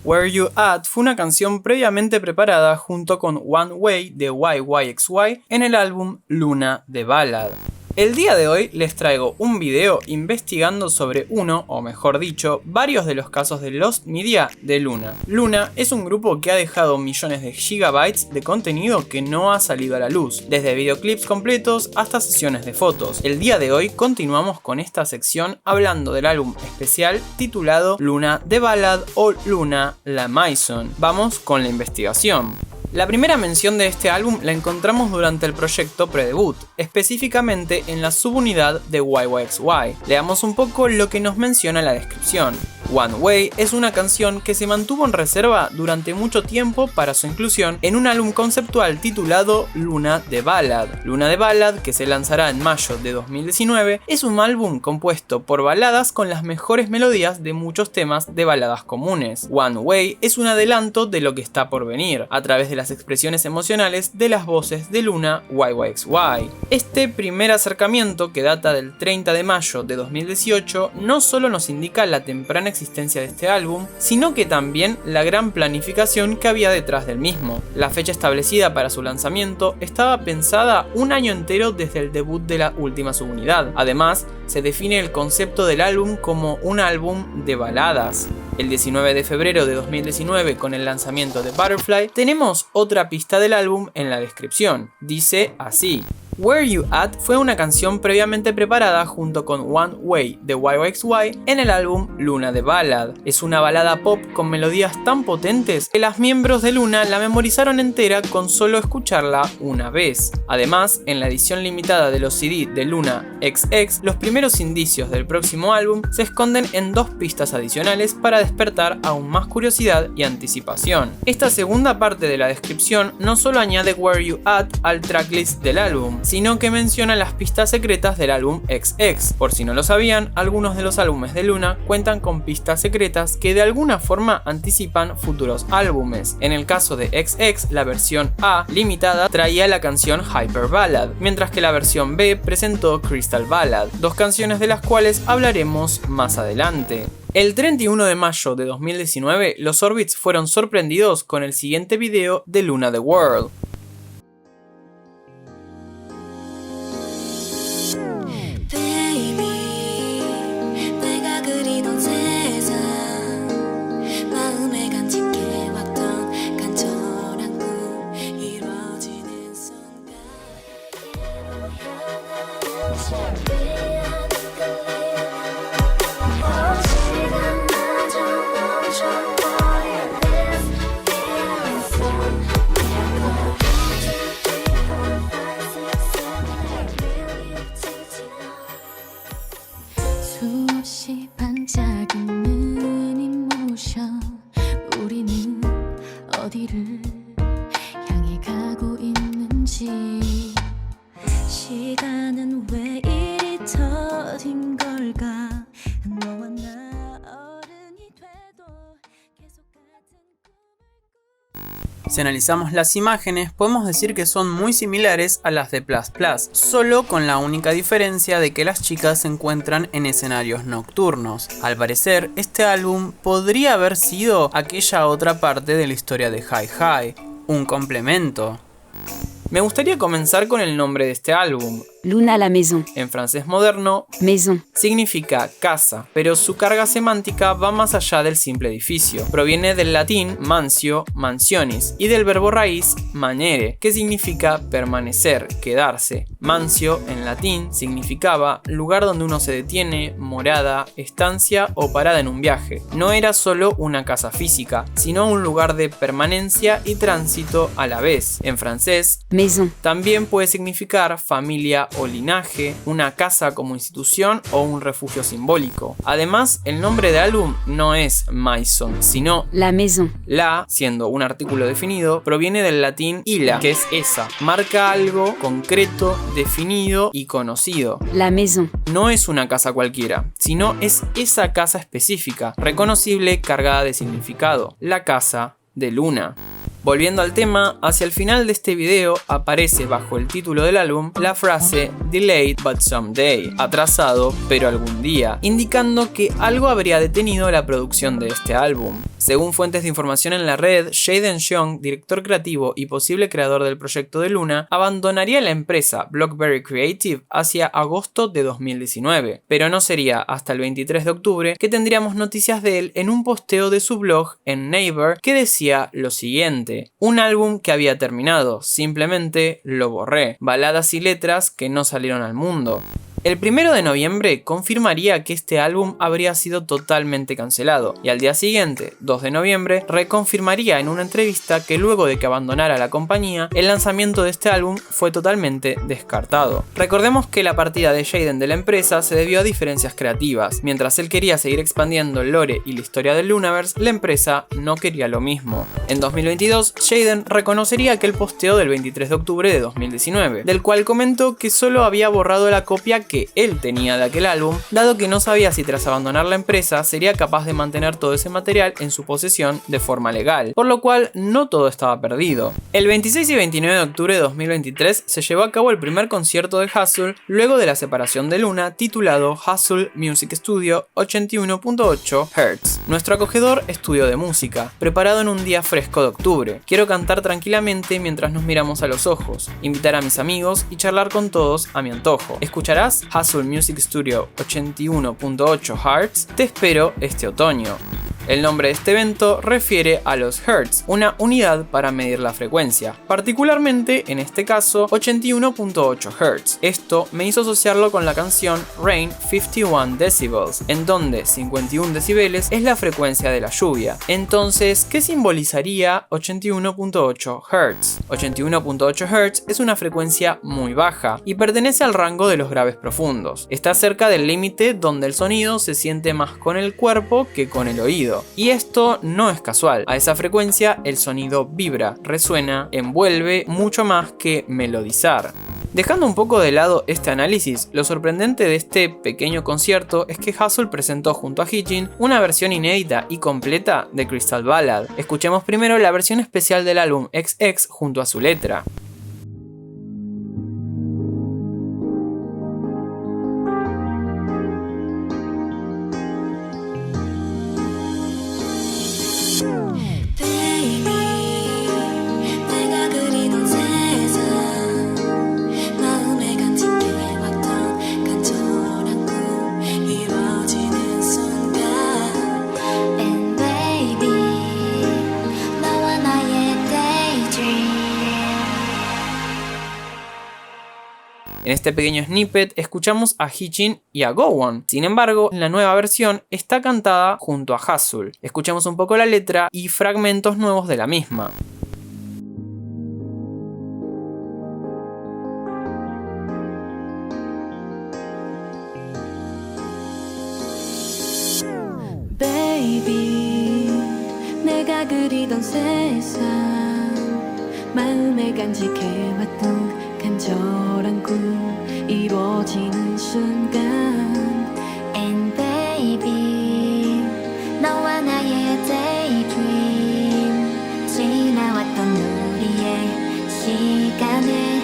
Where You At fue una canción previamente preparada junto con One Way de YYXY en el álbum Luna de Ballad. El día de hoy les traigo un video investigando sobre uno, o mejor dicho, varios de los casos de Lost Media de Luna. Luna es un grupo que ha dejado millones de gigabytes de contenido que no ha salido a la luz, desde videoclips completos hasta sesiones de fotos. El día de hoy continuamos con esta sección hablando del álbum especial titulado Luna de Ballad o Luna la Maison. Vamos con la investigación. La primera mención de este álbum la encontramos durante el proyecto pre-debut, específicamente en la subunidad de YYXY. Leamos un poco lo que nos menciona la descripción. One Way es una canción que se mantuvo en reserva durante mucho tiempo para su inclusión en un álbum conceptual titulado Luna de Ballad. Luna de Ballad, que se lanzará en mayo de 2019, es un álbum compuesto por baladas con las mejores melodías de muchos temas de baladas comunes. One Way es un adelanto de lo que está por venir, a través de las expresiones emocionales de las voces de Luna YYXY. Este primer acercamiento, que data del 30 de mayo de 2018, no solo nos indica la temprana existencia de este álbum, sino que también la gran planificación que había detrás del mismo. La fecha establecida para su lanzamiento estaba pensada un año entero desde el debut de la última subunidad. Además, se define el concepto del álbum como un álbum de baladas. El 19 de febrero de 2019, con el lanzamiento de Butterfly, tenemos otra pista del álbum en la descripción. Dice así: Where You At fue una canción previamente preparada junto con One Way de YYXY en el álbum Luna de Ballad. Es una balada pop con melodías tan potentes que las miembros de Luna la memorizaron entera con solo escucharla una vez. Además, en la edición limitada de los CD de Luna XX, los primeros indicios del próximo álbum se esconden en dos pistas adicionales para despertar aún más curiosidad y anticipación. Esta segunda parte de la descripción no solo añade Where You At al tracklist del álbum, sino que menciona las pistas secretas del álbum XX. Por si no lo sabían, algunos de los álbumes de Luna cuentan con pistas secretas que de alguna forma anticipan futuros álbumes. En el caso de XX, la versión A limitada traía la canción Hyper Ballad, mientras que la versión B presentó Crystal Ballad, dos canciones de las cuales hablaremos más adelante. El 31 de mayo de 2019, los Orbits fueron sorprendidos con el siguiente video de Luna The World. Si analizamos las imágenes, podemos decir que son muy similares a las de Plus Plus, solo con la única diferencia de que las chicas se encuentran en escenarios nocturnos. Al parecer, este álbum podría haber sido aquella otra parte de la historia de Hi Hi, un complemento. Me gustaría comenzar con el nombre de este álbum. Luna la Maison. En francés moderno, Maison significa casa, pero su carga semántica va más allá del simple edificio. Proviene del latín mansio, mansionis, y del verbo raíz manere, que significa permanecer, quedarse. Mansio, en latín, significaba lugar donde uno se detiene, morada, estancia o parada en un viaje. No era solo una casa física, sino un lugar de permanencia y tránsito a la vez. En francés, Maison también puede significar familia o linaje, una casa como institución o un refugio simbólico. Además, el nombre del álbum no es Maison, sino La Maison. La, siendo un artículo definido, proviene del latín illa, que es esa. Marca algo concreto, definido y conocido. La Maison. No es una casa cualquiera, sino es esa casa específica, reconocible, cargada de significado. La casa de Luna. Volviendo al tema, hacia el final de este video aparece bajo el título del álbum la frase "Delayed but someday", atrasado pero algún día, indicando que algo habría detenido la producción de este álbum. Según fuentes de información en la red, Jaden Young, director creativo y posible creador del proyecto de Luna, abandonaría la empresa Blockberry Creative hacia agosto de 2019, pero no sería hasta el 23 de octubre que tendríamos noticias de él en un posteo de su blog en Naver que decía lo siguiente: un álbum que había terminado, simplemente lo borré, baladas y letras que no salieron al mundo. El 1 de noviembre confirmaría que este álbum habría sido totalmente cancelado, y al día siguiente, 2 de noviembre, reconfirmaría en una entrevista que luego de que abandonara la compañía, el lanzamiento de este álbum fue totalmente descartado. Recordemos que la partida de Jaden de la empresa se debió a diferencias creativas. Mientras él quería seguir expandiendo el lore y la historia del Lunaverse, la empresa no quería lo mismo. En 2022, Jaden reconocería aquel posteo del 23 de octubre de 2019, del cual comentó que solo había borrado la copia que él tenía de aquel álbum, dado que no sabía si tras abandonar la empresa sería capaz de mantener todo ese material en su posesión de forma legal, por lo cual no todo estaba perdido. El 26 y 29 de octubre de 2023 se llevó a cabo el primer concierto de Hustle luego de la separación de Luna, titulado Hustle Music Studio 81.8 Hz, nuestro acogedor estudio de música, preparado en un día fresco de octubre. Quiero cantar tranquilamente mientras nos miramos a los ojos, invitar a mis amigos y charlar con todos a mi antojo. ¿Escucharás Hustle Music Studio 81.8 Hz? Te espero este otoño. El nombre de este evento refiere a los Hertz, una unidad para medir la frecuencia, particularmente en este caso 81.8 Hz. Esto me hizo asociarlo con la canción Rain 51 Decibels, en donde 51 decibeles es la frecuencia de la lluvia. Entonces, ¿qué simbolizaría 81.8 Hz? 81.8 Hz es una frecuencia muy baja y pertenece al rango de los graves profundos. Está cerca del límite donde el sonido se siente más con el cuerpo que con el oído. Y esto no es casual. A esa frecuencia el sonido vibra, resuena, envuelve mucho más que melodizar. Dejando un poco de lado este análisis, lo sorprendente de este pequeño concierto es que Hustle presentó junto a Hitchin una versión inédita y completa de Crystal Ballad. Escuchemos primero la versión especial del álbum XX junto a su letra. En este pequeño snippet escuchamos a Hitchin y a Gowon. Sin embargo, en la nueva versión está cantada junto a Hustle. Escuchamos un poco la letra y fragmentos nuevos de la misma. Baby, 내가 그리던 세상 마음에 간직해왔던 간절한 꿈 이루어지는 순간 And baby 너와 나의 daydream 지나왔던 우리의 시간을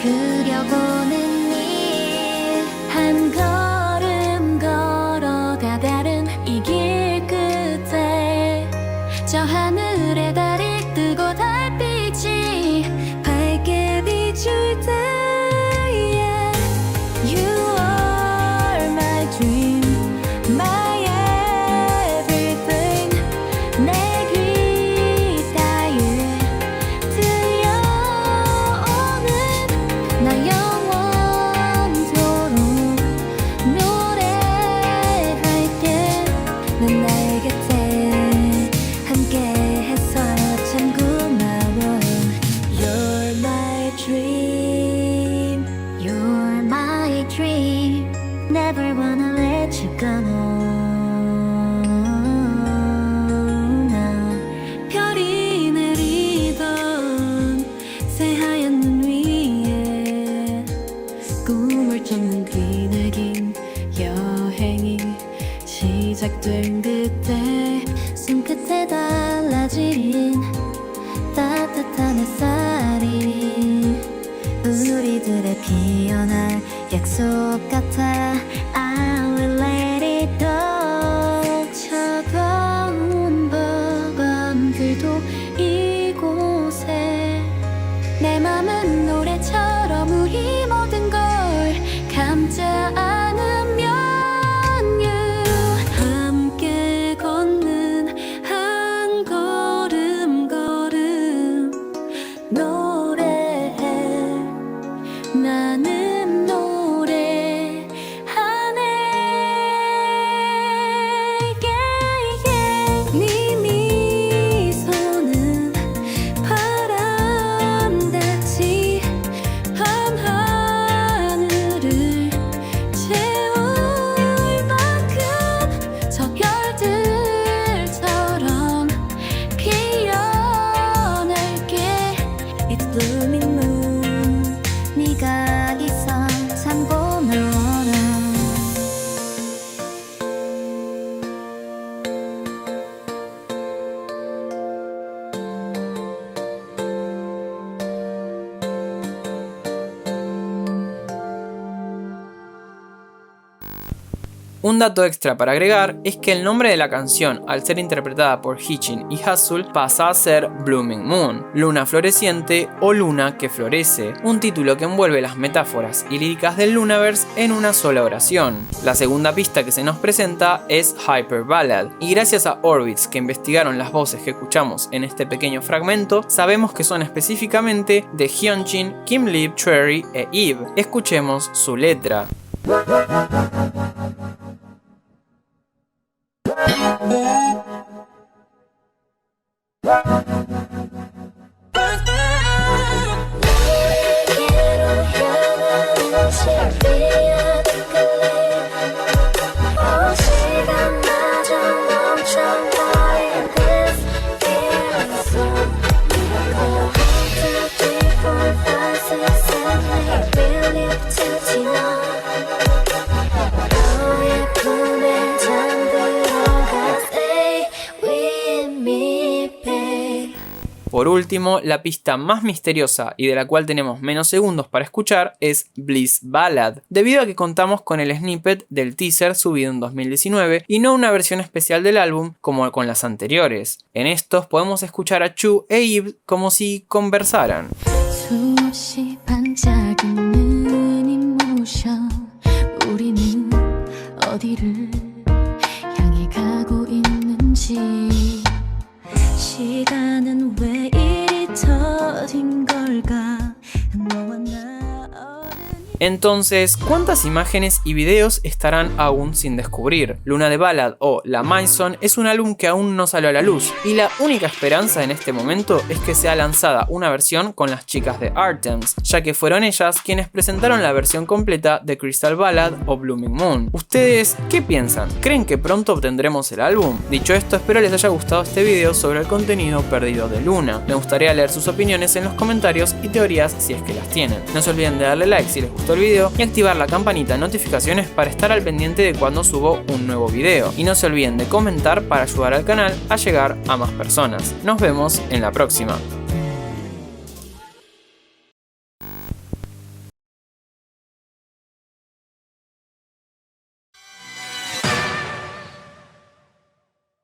그려보는 일 한 걸음 걸어가 다른 이 길 끝에 저 하늘에 달이 뜨고 달빛이 밝게 비출 때 yeah. You are my dream, my everything 내 귀 따위에 들려오는 나 영원토록 노래할게 넌 나의 곁에 함께해서 참 고마워 You're my dream, You're my dream never wanna let you go no. 별이 내리던 새하얀 눈 위에 꿈을 쫓는 그날긴 여행이 시작된 그때 손끝에 달라진 따뜻한 햇살이 우리들의 피어날 약속 같아. I will let it go. 차가운 밤들도 이곳에 내 맘은 노래처럼 우리 모든 걸 감자 않으면 함께 걷는 한 걸음 걸음 노래해. 나는 노래하네. 네 미소는 바람같이 밤하늘을 채울 만큼 저 별들처럼 피어날게. It's blooming moon. 네가 있어 참 고마워. Un dato extra para agregar es que el nombre de la canción, al ser interpretada por Hichin y Hasul, pasa a ser Blooming Moon, luna floreciente o luna que florece, un título que envuelve las metáforas y líricas del Lunaverse en una sola oración. La segunda pista que se nos presenta es Hyper Ballad, y gracias a Orbits, que investigaron las voces que escuchamos en este pequeño fragmento, sabemos que son específicamente de Hyunjin, Kim Lip, Cherry e Eve. Escuchemos su letra. Por último, la pista más misteriosa y de la cual tenemos menos segundos para escuchar es Bliss Ballad, debido a que contamos con el snippet del teaser subido en 2019 y no una versión especial del álbum como con las anteriores. En estos podemos escuchar a Chu e Eve como si conversaran. 수없이 반짝이는 이모션, 우리는 어디를 향해 가고 있는지, 시간은 왜 이리 더딘 걸까. 너와 나 Entonces, ¿cuántas imágenes y videos estarán aún sin descubrir? Luna de Ballad o La Maison es un álbum que aún no salió a la luz, y la única esperanza en este momento es que sea lanzada una versión con las chicas de Artems, ya que fueron ellas quienes presentaron la versión completa de Crystal Ballad o Blooming Moon. ¿Ustedes qué piensan? ¿Creen que pronto obtendremos el álbum? Dicho esto, espero les haya gustado este video sobre el contenido perdido de Luna. Me gustaría leer sus opiniones en los comentarios y teorías si es que las tienen. No se olviden de darle like si les gustó el video y activar la campanita de notificaciones para estar al pendiente de cuando subo un nuevo video. Y no se olviden de comentar para ayudar al canal a llegar a más personas. Nos vemos en la próxima.